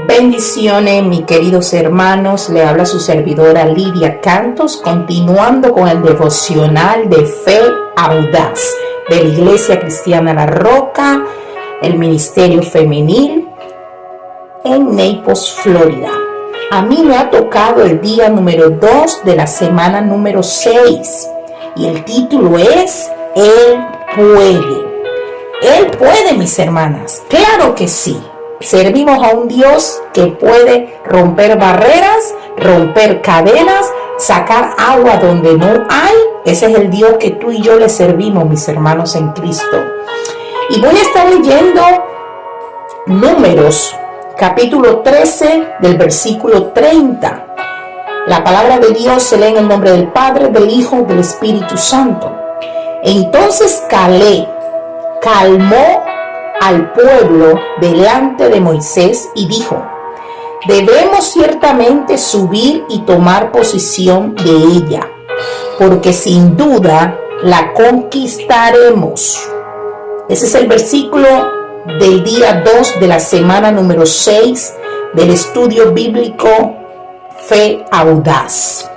Bendiciones, mis queridos hermanos. Le habla su servidora Lidia Cantos, continuando con el devocional de Fe Audaz de la Iglesia Cristiana La Roca, el Ministerio Femenil en Naples, Florida. A mí me ha tocado el día número 2 de la semana número 6 y el título es Él puede. Él puede, mis hermanas. Claro que sí. Servimos a un Dios que puede romper barreras, romper cadenas, sacar agua donde no hay. Ese es el Dios que tú y yo le servimos, mis hermanos en Cristo. Y voy a estar leyendo Números, capítulo 13, del versículo 30. La palabra de Dios se lee en el nombre del Padre, del Hijo, del Espíritu Santo. Entonces Caleb calmó al pueblo delante de Moisés y dijo: debemos ciertamente subir y tomar posesión de ella, porque sin duda la conquistaremos. Ese es el versículo del día 2 de la semana número 6 del estudio bíblico Fe Audaz.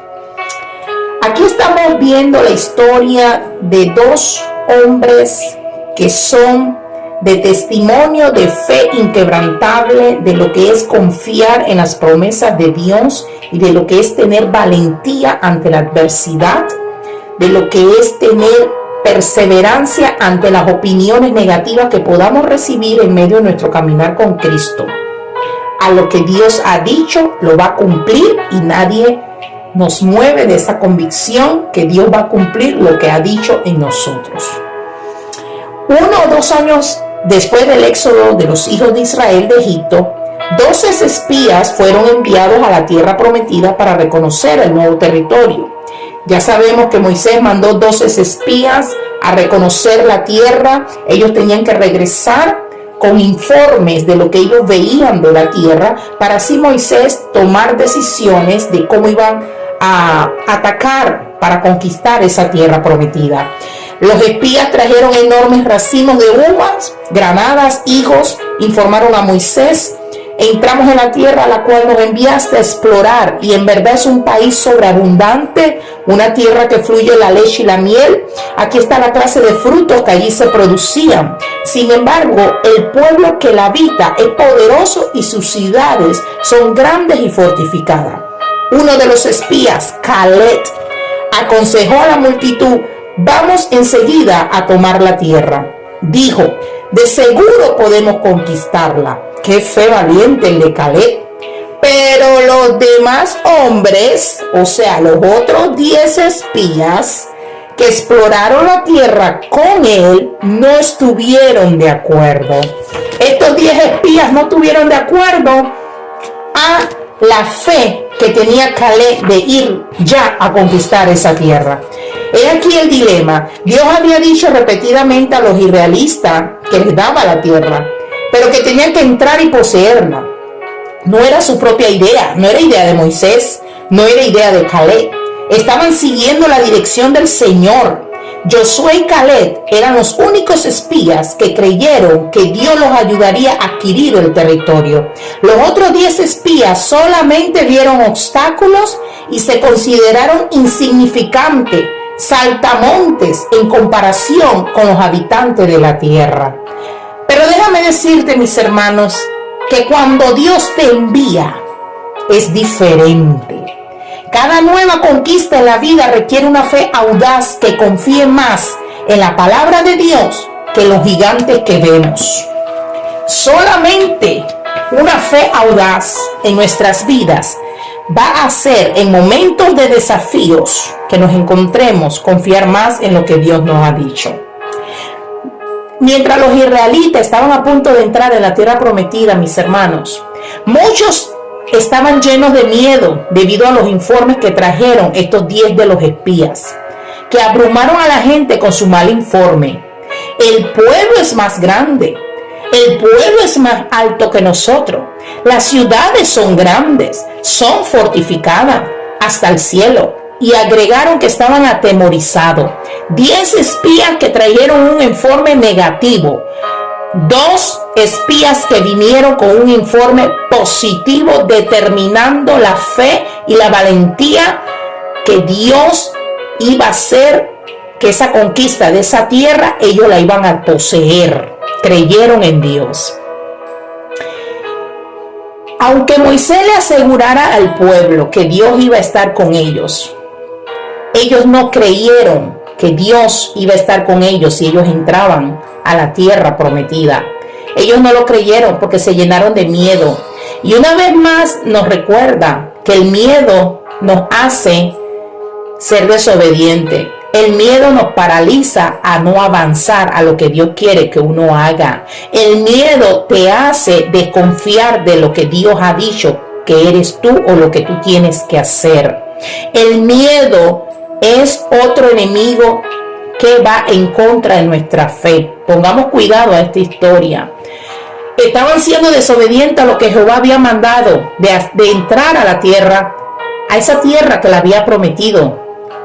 Aquí estamos viendo la historia de dos hombres que son de testimonio de fe inquebrantable, de lo que es confiar en las promesas de Dios y de lo que es tener valentía ante la adversidad, de lo que es tener perseverancia ante las opiniones negativas que podamos recibir en medio de nuestro caminar con Cristo. A lo que Dios ha dicho lo va a cumplir y nadie nos mueve de esa convicción que Dios va a cumplir lo que ha dicho en nosotros. 1 o 2 años después del éxodo de los hijos de Israel de Egipto, 12 espías fueron enviados a la tierra prometida para reconocer el nuevo territorio. Ya sabemos que Moisés mandó 12 espías a reconocer la tierra. Ellos tenían que regresar con informes de lo que ellos veían de la tierra, para así Moisés tomar decisiones de cómo iban a atacar para conquistar esa tierra prometida. Los espías trajeron enormes racimos de uvas, granadas, higos, informaron a Moisés: entramos en la tierra a la cual nos enviaste a explorar, y en verdad es un país sobreabundante, una tierra que fluye la leche y la miel. Aquí está la clase de frutos que allí se producían. Sin embargo, el pueblo que la habita es poderoso y sus ciudades son grandes y fortificadas. Uno de los espías, Caleb, aconsejó a la multitud: vamos enseguida a tomar la tierra. Dijo: de seguro podemos conquistarla. Qué fe valiente el de Caleb. Pero los demás hombres, o sea, los otros 10 espías que exploraron la tierra con él, no estuvieron de acuerdo. Estos 10 espías no estuvieron de acuerdo a la fe que tenía Caleb de ir ya a conquistar esa tierra. He aquí el dilema. Dios había dicho repetidamente a los israelitas que les daba la tierra, pero que tenían que entrar y poseerla. No era su propia idea, no era idea de Moisés, no era idea de Caleb. Estaban siguiendo la dirección del Señor. Josué y Caleb eran los únicos espías que creyeron que Dios los ayudaría a adquirir el territorio. Los otros 10 espías solamente vieron obstáculos y se consideraron insignificantes, saltamontes en comparación con los habitantes de la tierra. Pero déjame decirte, mis hermanos, que cuando Dios te envía es diferente. Cada nueva conquista en la vida requiere una fe audaz que confíe más en la palabra de Dios que en los gigantes que vemos. Solamente una fe audaz en nuestras vidas va a hacer, en momentos de desafíos que nos encontremos, confiar más en lo que Dios nos ha dicho. Mientras los israelitas estaban a punto de entrar en la tierra prometida, mis hermanos, muchos estaban llenos de miedo debido a los informes que trajeron estos 10 de los espías, que abrumaron a la gente con su mal informe. El pueblo es más grande, el pueblo es más alto que nosotros, las ciudades son grandes, son fortificadas hasta el cielo. Y agregaron que estaban atemorizados. 10 espías que trajeron un informe negativo. 2 espías que vinieron con un informe positivo determinando la fe y la valentía que Dios iba a hacer, que esa conquista de esa tierra ellos la iban a poseer. Creyeron en Dios. Aunque Moisés le asegurara al pueblo que Dios iba a estar con ellos, ellos no creyeron que Dios iba a estar con ellos si ellos entraban a la tierra prometida. Ellos no lo creyeron porque se llenaron de miedo. Y una vez más nos recuerda que el miedo nos hace ser desobediente. El miedo nos paraliza a no avanzar a lo que Dios quiere que uno haga. El miedo te hace desconfiar de lo que Dios ha dicho que eres tú o lo que tú tienes que hacer. El miedo es otro enemigo que va en contra de nuestra fe. Pongamos cuidado a esta historia. Estaban siendo desobedientes a lo que Jehová había mandado de entrar a la tierra, a esa tierra que le había prometido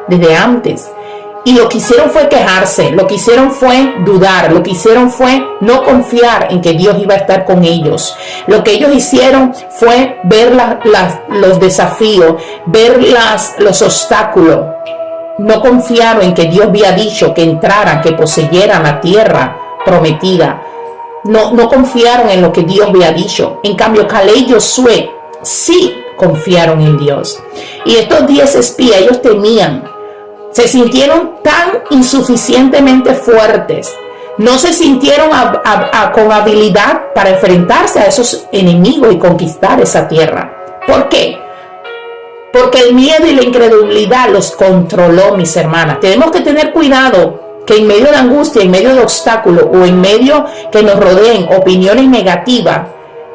desde antes. Y lo que hicieron fue quejarse, lo que hicieron fue dudar, lo que hicieron fue no confiar en que Dios iba a estar con ellos. Lo que ellos hicieron fue ver los desafíos, ver los obstáculos. No confiaron en que Dios había dicho que entraran, que poseyeran la tierra prometida. No confiaron en lo que Dios había dicho. En cambio, Caleb y Josué sí confiaron en Dios. Y estos 10 espías, ellos temían. Se sintieron tan insuficientemente fuertes. No se sintieron con habilidad para enfrentarse a esos enemigos y conquistar esa tierra. ¿Por qué? Porque el miedo y la incredulidad los controló, mis hermanas. Tenemos que tener cuidado que en medio de angustia, en medio de obstáculos o en medio que nos rodeen opiniones negativas,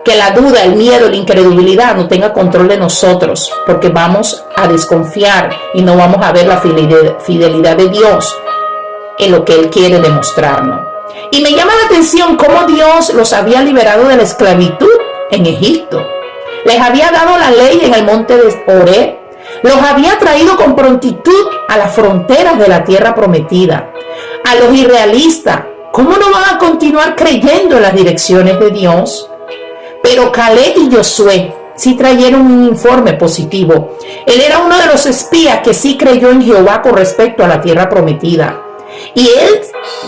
que la duda, el miedo, la incredulidad no tenga control de nosotros, porque vamos a desconfiar y no vamos a ver la fidelidad de Dios en lo que Él quiere demostrarnos. Y me llama la atención cómo Dios los había liberado de la esclavitud en Egipto. Les había dado la ley en el monte de Horeb. Los había traído con prontitud a las fronteras de la tierra prometida. A los israelitas, ¿cómo no van a continuar creyendo en las direcciones de Dios? Pero Caleb y Josué sí trajeron un informe positivo. Él era uno de los espías que sí creyó en Jehová con respecto a la tierra prometida. Y él,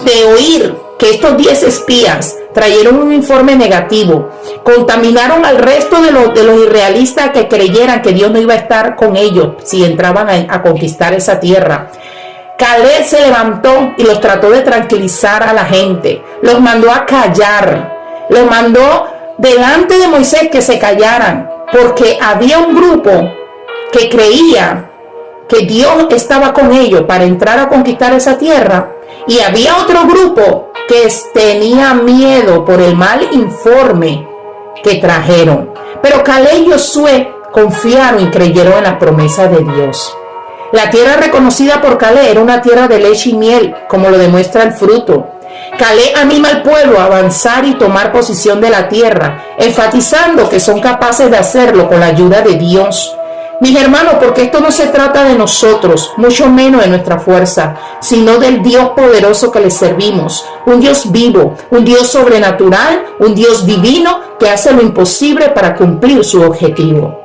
de oír que estos 10 espías trajeron un informe negativo, contaminaron al resto de los israelitas que creyeran que Dios no iba a estar con ellos si entraban a conquistar esa tierra. Caleb se levantó y los trató de tranquilizar a la gente. Los mandó a callar. Los mandó delante de Moisés que se callaran, porque había un grupo que creía que Dios estaba con ellos para entrar a conquistar esa tierra, y había otro grupo que tenía miedo por el mal informe que trajeron. Pero Caleb y Josué confiaron y creyeron en las promesas de Dios. La tierra reconocida por Caleb era una tierra de leche y miel, como lo demuestra el fruto. Caleb anima al pueblo a avanzar y tomar posesión de la tierra, enfatizando que son capaces de hacerlo con la ayuda de Dios. Mis hermanos, porque esto no se trata de nosotros, mucho menos de nuestra fuerza, sino del Dios poderoso que le servimos, un Dios vivo, un Dios sobrenatural, un Dios divino que hace lo imposible para cumplir su objetivo.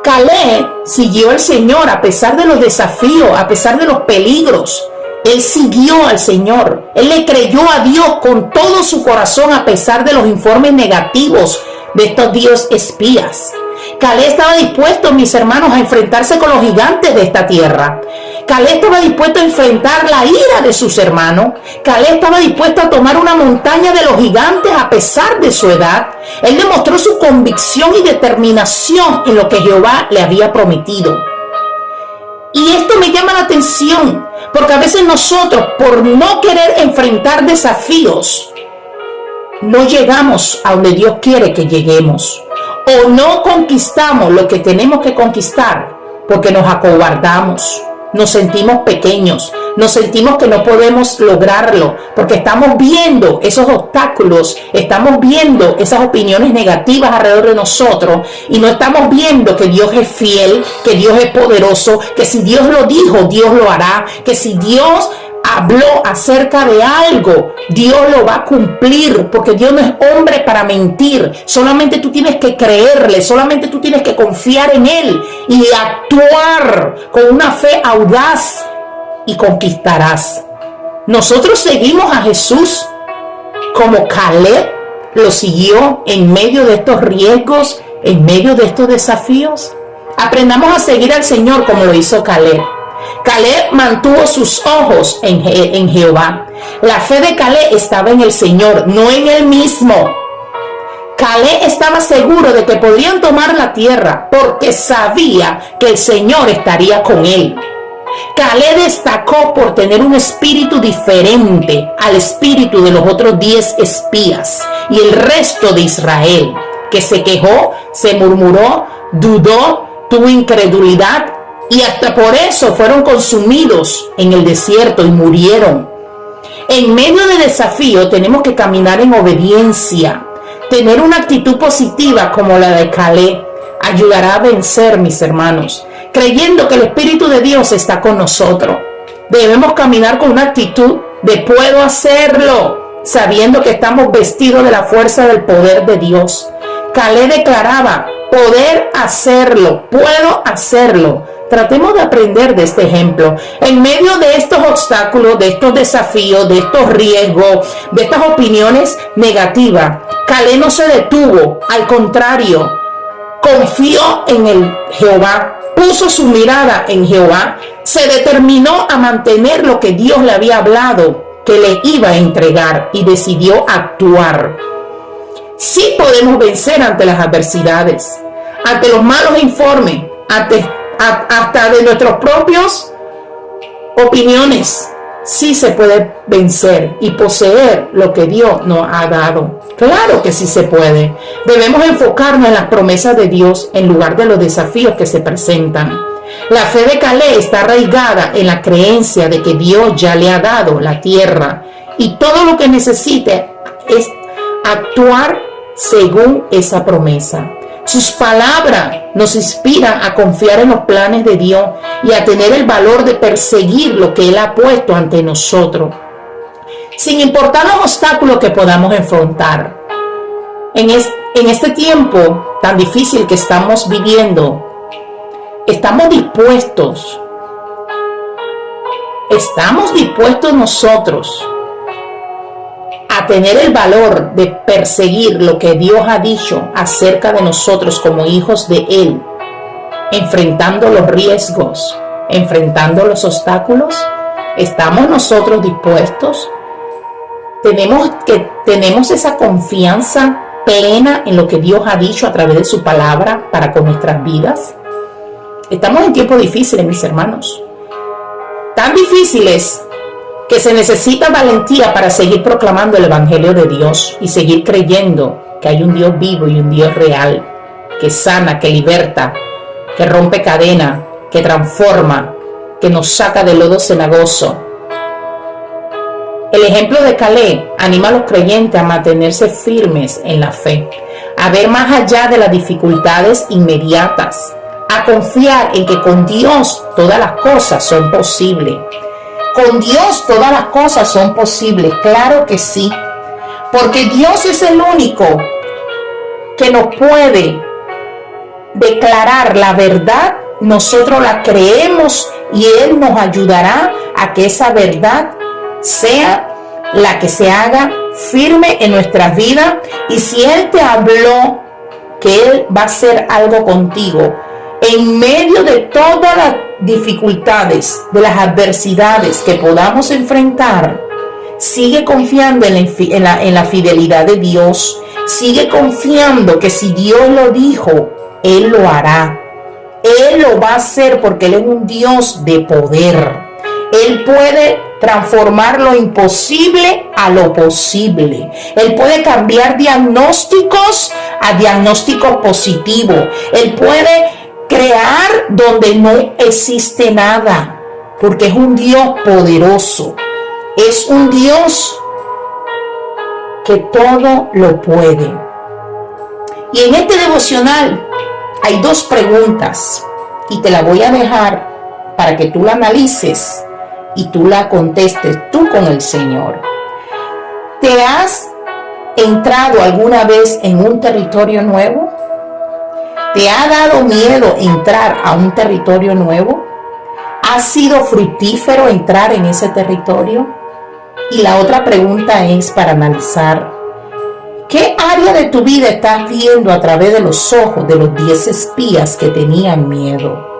Caleb siguió al Señor a pesar de los desafíos, a pesar de los peligros. Él siguió al Señor. Él le creyó a Dios con todo su corazón a pesar de los informes negativos de estos 10 espías. Caleb estaba dispuesto, mis hermanos, a enfrentarse con los gigantes de esta tierra. Caleb estaba dispuesto a enfrentar la ira de sus hermanos. Caleb estaba dispuesto a tomar una montaña de los gigantes a pesar de su edad. Él demostró su convicción y determinación en lo que Jehová le había prometido. Y esto me llama la atención, porque a veces nosotros, por no querer enfrentar desafíos, no llegamos a donde Dios quiere que lleguemos. O no conquistamos lo que tenemos que conquistar porque nos acobardamos, nos sentimos pequeños, nos sentimos que no podemos lograrlo porque estamos viendo esos obstáculos, estamos viendo esas opiniones negativas alrededor de nosotros y no estamos viendo que Dios es fiel, que Dios es poderoso, que si Dios lo dijo, Dios lo hará, que si Dios habló acerca de algo, Dios lo va a cumplir, porque Dios no es hombre para mentir. Solamente tú tienes que creerle, solamente tú tienes que confiar en Él y actuar con una fe audaz y conquistarás. Nosotros seguimos a Jesús como Caleb lo siguió en medio de estos riesgos, en medio de estos desafíos. Aprendamos a seguir al Señor como lo hizo Caleb. Caleb mantuvo sus ojos en Jehová. La fe de Caleb estaba en el Señor, no en él mismo. Caleb estaba seguro de que podrían tomar la tierra porque sabía que el Señor estaría con él. Caleb destacó por tener un espíritu diferente al espíritu de los otros 10 espías y el resto de Israel, que se quejó, se murmuró, dudó, tuvo incredulidad y hasta por eso fueron consumidos en el desierto y murieron. En medio de desafío tenemos que caminar en obediencia. Tener una actitud positiva como la de Caleb ayudará a vencer, mis hermanos, creyendo que el Espíritu de Dios está con nosotros. Debemos caminar con una actitud de puedo hacerlo, sabiendo que estamos vestidos de la fuerza del poder de Dios. Caleb declaraba poder hacerlo, puedo hacerlo. Tratemos de aprender de este ejemplo. En medio de estos obstáculos, de estos desafíos, de estos riesgos, de estas opiniones negativas, Caleb no se detuvo, al contrario, confió en el Jehová, puso su mirada en Jehová, se determinó a mantener lo que Dios le había hablado, que le iba a entregar, y decidió actuar. Sí podemos vencer ante las adversidades, ante los malos informes, hasta de nuestros propios opiniones. Sí se puede vencer y poseer lo que Dios nos ha dado. Claro que sí se puede. Debemos enfocarnos en las promesas de Dios en lugar de los desafíos que se presentan. La fe de Caleb está arraigada en la creencia de que Dios ya le ha dado la tierra y todo lo que necesite es actuar según esa promesa. Sus palabras nos inspiran a confiar en los planes de Dios y a tener el valor de perseguir lo que Él ha puesto ante nosotros, sin importar los obstáculos que podamos enfrentar. En este tiempo tan difícil que estamos viviendo, estamos dispuestos nosotros a tener el valor de perseguir lo que Dios ha dicho acerca de nosotros como hijos de Él, enfrentando los riesgos, enfrentando los obstáculos. ¿Estamos nosotros dispuestos? ¿Tenemos esa confianza plena en lo que Dios ha dicho a través de su palabra para con nuestras vidas? Estamos en tiempos difíciles, mis hermanos, tan difíciles que se necesita valentía para seguir proclamando el Evangelio de Dios y seguir creyendo que hay un Dios vivo y un Dios real, que sana, que liberta, que rompe cadena, que transforma, que nos saca del lodo cenagoso. El ejemplo de Caleb anima a los creyentes a mantenerse firmes en la fe, a ver más allá de las dificultades inmediatas, a confiar en que con Dios todas las cosas son posibles. Con Dios todas las cosas son posibles, claro que sí, porque Dios es el único que nos puede declarar la verdad. Nosotros la creemos y Él nos ayudará a que esa verdad sea la que se haga firme en nuestras vidas. Y si Él te habló que Él va a hacer algo contigo, en medio de todas las dificultades, de las adversidades que podamos enfrentar, sigue confiando en la fidelidad de Dios. Sigue confiando que si Dios lo dijo, Él lo hará. Él lo va a hacer porque Él es un Dios de poder. Él puede transformar lo imposible a lo posible. Él puede cambiar diagnósticos a diagnósticos positivos. Él puede crear donde no existe nada, porque es un Dios poderoso. Es un Dios que todo lo puede. Y en este devocional hay 2 preguntas y te la voy a dejar para que tú la analices y tú la contestes tú con el Señor. ¿Te has entrado alguna vez en un territorio nuevo? ¿Te ha dado miedo entrar a un territorio nuevo? ¿Ha sido fructífero entrar en ese territorio? Y la otra pregunta es para analizar: ¿qué área de tu vida estás viendo a través de los ojos de los 10 espías que tenían miedo?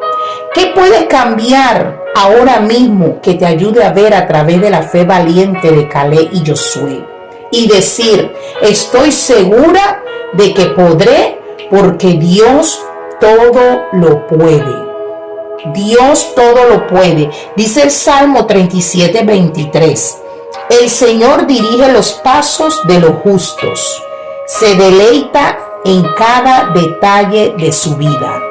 ¿Qué puedes cambiar ahora mismo que te ayude a ver a través de la fe valiente de Caleb y Josué? Y decir: estoy segura de que podré, porque Dios todo lo puede. Dios todo lo puede. Dice el Salmo 37:23. El Señor dirige los pasos de los justos. Se deleita en cada detalle de su vida.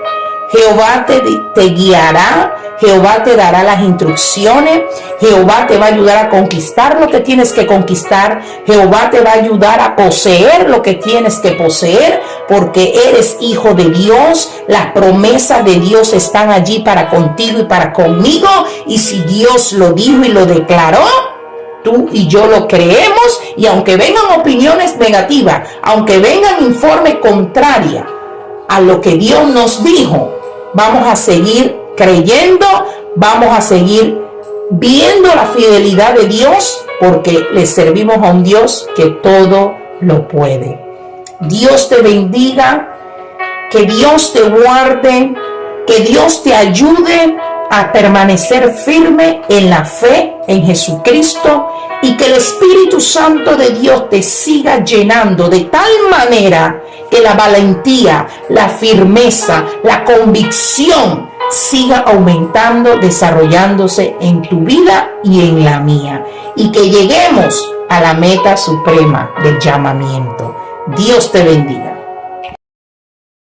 Jehová te guiará, Jehová te dará las instrucciones, Jehová te va a ayudar a conquistar lo que tienes que conquistar, Jehová te va a ayudar a poseer lo que tienes que poseer, porque eres hijo de Dios. Las promesas de Dios están allí para contigo y para conmigo, y si Dios lo dijo y lo declaró, tú y yo lo creemos, y aunque vengan opiniones negativas, aunque vengan informes contrarios a lo que Dios nos dijo, vamos a seguir creyendo, vamos a seguir viendo la fidelidad de Dios, porque le servimos a un Dios que todo lo puede. Dios te bendiga, que Dios te guarde, que Dios te ayude a permanecer firme en la fe en Jesucristo, y que el Espíritu Santo de Dios te siga llenando de tal manera que la valentía, la firmeza, la convicción siga aumentando, desarrollándose en tu vida y en la mía, y que lleguemos a la meta suprema del llamamiento. Dios te bendiga.